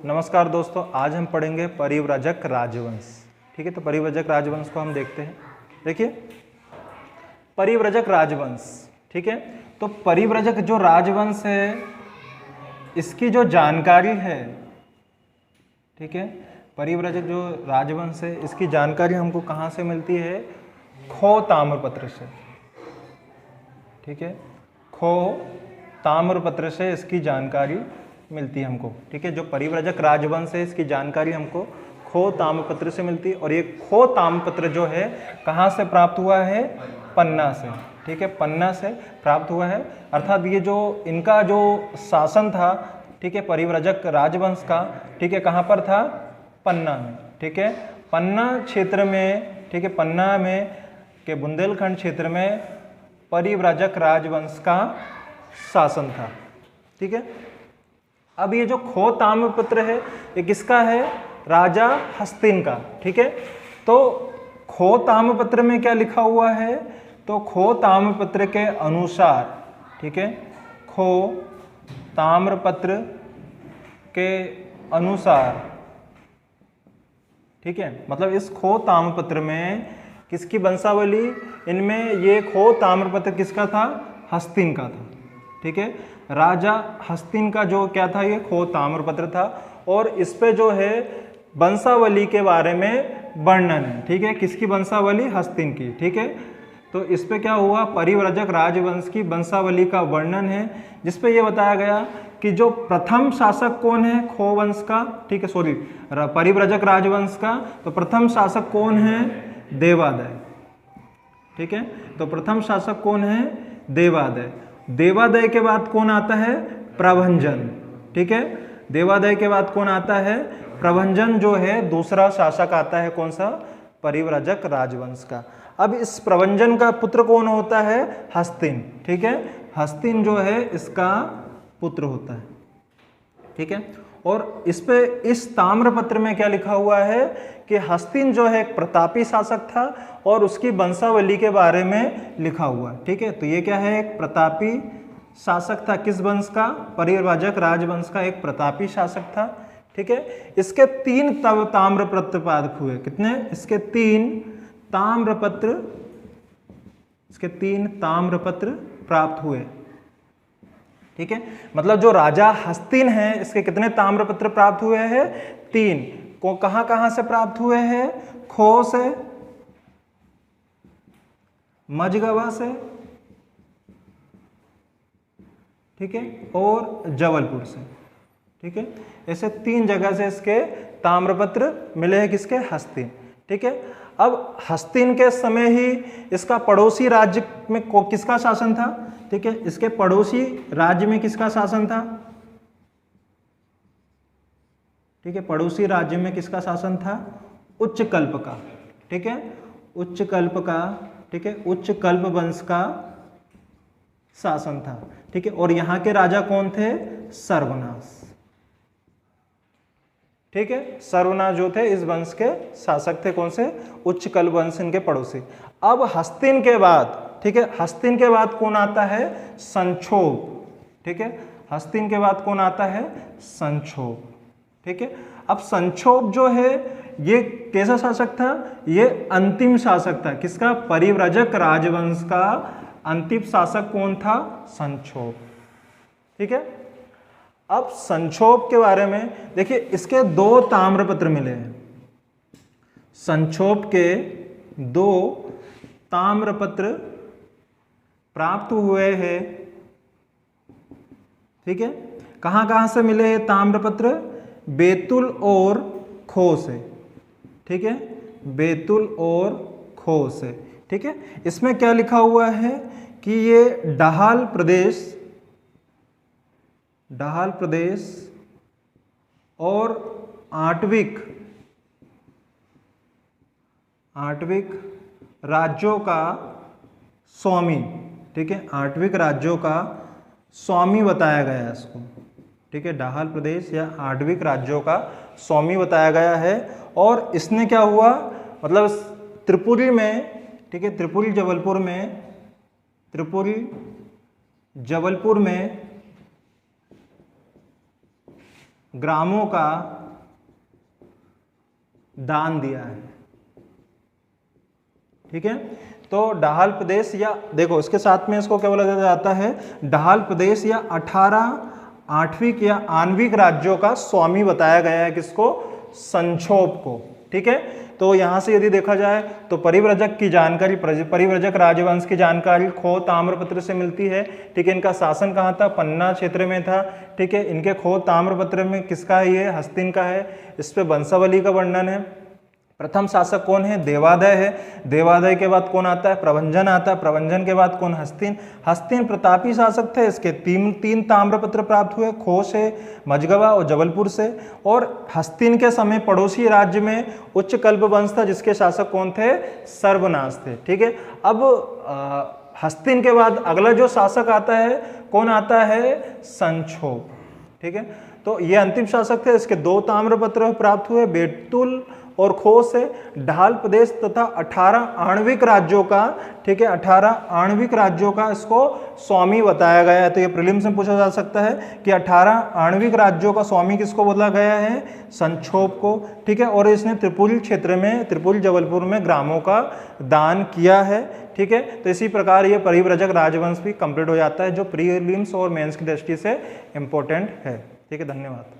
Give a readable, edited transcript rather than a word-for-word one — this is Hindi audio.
नमस्कार दोस्तों, आज हम पढ़ेंगे परिव्रजक राजवंश। ठीक है, तो परिव्रजक राजवंश को हम देखते हैं। देखिए, परिव्रजक राजवंश, ठीक है, तो परिव्रजक जो राजवंश है इसकी जो जानकारी है, ठीक है, परिव्रजक जो राजवंश है इसकी जानकारी हमको कहाँ से मिलती है? खो ताम्रपत्र से। ठीक है, खो ताम्रपत्र से इसकी जानकारी मिलती है हमको। ठीक है, जो परिव्रजक राजवंश है इसकी जानकारी हमको खो ताम्रपत्र से मिलती है, और ये खो ताम्रपत्र जो है कहाँ से प्राप्त हुआ है? पन्ना से। ठीक है, पन्ना से प्राप्त हुआ है, अर्थात ये जो इनका जो शासन था, ठीक है, परिव्रजक राजवंश का, ठीक है, कहाँ पर था? पन्ना में। ठीक है, पन्ना क्षेत्र में, ठीक है, पन्ना में के बुंदेलखंड क्षेत्र में परिव्रजक राजवंश का शासन था। ठीक है, अब ये जो खो ताम्रपत्र है ये किसका है? राजा हस्तिन का। ठीक है, तो खो ताम्रपत्र में क्या लिखा हुआ है? तो खो ताम्रपत्र के अनुसार, ठीक है, खो ताम्रपत्र के अनुसार, ठीक है, मतलब इस खो ताम्रपत्र में किसकी वंशावली? इनमें ये खो ताम्रपत्र किसका था? हस्तिन का था। ठीक है, राजा हस्तिन का जो क्या था? ये खो ताम्रपत्र था, और इस पे जो है वंशावली के बारे में वर्णन है। ठीक है, किसकी वंशावली? हस्तिन की। ठीक है, तो इस पे क्या हुआ? परिव्रजक राजवंश की वंशावली का वर्णन है, जिसपे ये बताया गया कि जो प्रथम शासक कौन है खो वंश का? ठीक है, सॉरी, परिव्रजक राजवंश का, तो प्रथम शासक कौन है? देवादय। ठीक है, तो प्रथम शासक कौन है? देवादय। देवादय के बाद कौन आता है? प्रभंजन। ठीक है, देवादय के बाद कौन आता है? प्रभंजन जो है दूसरा शासक आता है, कौन सा? परिव्रजक राजवंश का। अब इस प्रभंजन का पुत्र कौन होता है? हस्तिन। ठीक है, हस्तिन जो है इसका पुत्र होता है। ठीक है, और इस पे इस ताम्रपत्र में क्या लिखा हुआ है कि हस्तिन जो है एक प्रतापी शासक था, और उसकी वंशावली के बारे में लिखा हुआ है। ठीक है, तो ये क्या है? एक प्रतापी शासक था। किस वंश का? परिव्रजक राजवंश का एक प्रतापी शासक था। ठीक है, इसके 3 ताम्रपत्र प्राप्त हुए। कितने? इसके 3 ताम्रपत्र प्राप्त हुए। ठीक है, मतलब जो राजा हस्तिन है इसके कितने ताम्रपत्र प्राप्त हुए हैं? 3। को कहां से प्राप्त हुए हैं? खो से, मझगवा से, ठीक है, और जबलपुर से। ठीक है, ऐसे 3 जगह से इसके ताम्रपत्र मिले हैं। किसके? हस्तिन। ठीक है, अब हस्तिन के समय ही इसका पड़ोसी राज्य में किसका शासन था? ठीक है, इसके पड़ोसी राज्य में किसका शासन था? ठीक है, पड़ोसी राज्य में किसका शासन था? उच्चकल्प का। ठीक है, उच्चकल्प का, ठीक है, उच्चकल्प वंश का शासन था। ठीक है, और यहां के राजा कौन थे? सर्वनाश। ठीक है, सर्वनाश जो थे इस वंश के शासक थे। कौन से? उच्चकल्प वंश, इनके पड़ोसी। अब हस्तिन के बाद, ठीक है, हस्तिन के बाद कौन आता है? संक्षोभ। ठीक है, हस्तिन के बाद कौन आता है? संक्षोभ। ठीक है, अब संक्षोभ जो है ये कैसा शासक था? ये अंतिम शासक था। किसका? परिव्रजक राजवंश का अंतिम शासक कौन था? संक्षोभ। ठीक है, अब संक्षोभ के बारे में देखिए, इसके 2 ताम्रपत्र मिले हैं। संक्षोभ के 2 ताम्रपत्र प्राप्त हुए हैं। ठीक है, कहां कहां से मिले हैं ताम्रपत्र? बैतूल और खो से। ठीक है, बैतूल और खो से। ठीक है, इसमें क्या लिखा हुआ है कि ये डाहल प्रदेश और आठविक राज्यों का स्वामी, ठीक है, आठविक राज्यों का स्वामी बताया गया है इसको। ठीक है, डाहल प्रदेश या आठविक राज्यों का स्वामी बताया गया है। और इसने क्या हुआ? मतलब त्रिपुरी में, ठीक है, त्रिपुरी जबलपुर में ग्रामों का दान दिया है। ठीक है, तो डाहल प्रदेश या देखो इसके साथ में इसको क्या बोला जाता है, डाहल प्रदेश या 18 आठविक या आणविक राज्यों का स्वामी बताया गया है किसको, संक्षोभ को। ठीक है, तो यहां से यदि देखा जाए तो परिव्रजक की जानकारी, परिव्रजक राजवंश की जानकारी खो ताम्रपत्र से मिलती है। ठीक है, इनका शासन कहाँ था, पन्ना क्षेत्र में था। ठीक है, इनके खो ताम्रपत्र में किसका है, ये हस्तिन का है। इस पे वंशावली का वर्णन है। प्रथम शासक कौन है, देवादय है। देवादय के बाद कौन आता है, प्रभंजन आता है। प्रभंजन के बाद कौन, हस्तिन। हस्तिन प्रतापी शासक थे। इसके तीन ताम्रपत्र प्राप्त हुए, खो से, मझगवा और जबलपुर से। और हस्तिन के समय पड़ोसी राज्य में उच्च कल्प वंश था जिसके शासक कौन थे, सर्वनाश थे। ठीक है, अब हस्तिन के बाद अगला जो शासक आता है कौन आता है, संक्षोभ। ठीक है, तो ये अंतिम शासक थे। इसके 2 ताम्रपत्र प्राप्त हुए, बेतुल और खो से। ढाल प्रदेश तथा 18 आणविक राज्यों का, ठीक है, 18 आणविक राज्यों का इसको स्वामी बताया गया है। तो ये प्रीलिम्स में पूछा जा सकता है कि 18 आणविक राज्यों का स्वामी किसको बोला गया है, संक्षोभ को। ठीक है, और इसने त्रिपुरी क्षेत्र में, त्रिपुरी जबलपुर में ग्रामों का दान किया है। ठीक है, तो इसी प्रकार ये परिव्रजक राजवंश भी कंप्लीट हो जाता है जो प्रीलिम्स और मेंस की दृष्टि से इंपॉर्टेंट है। ठीक है, धन्यवाद।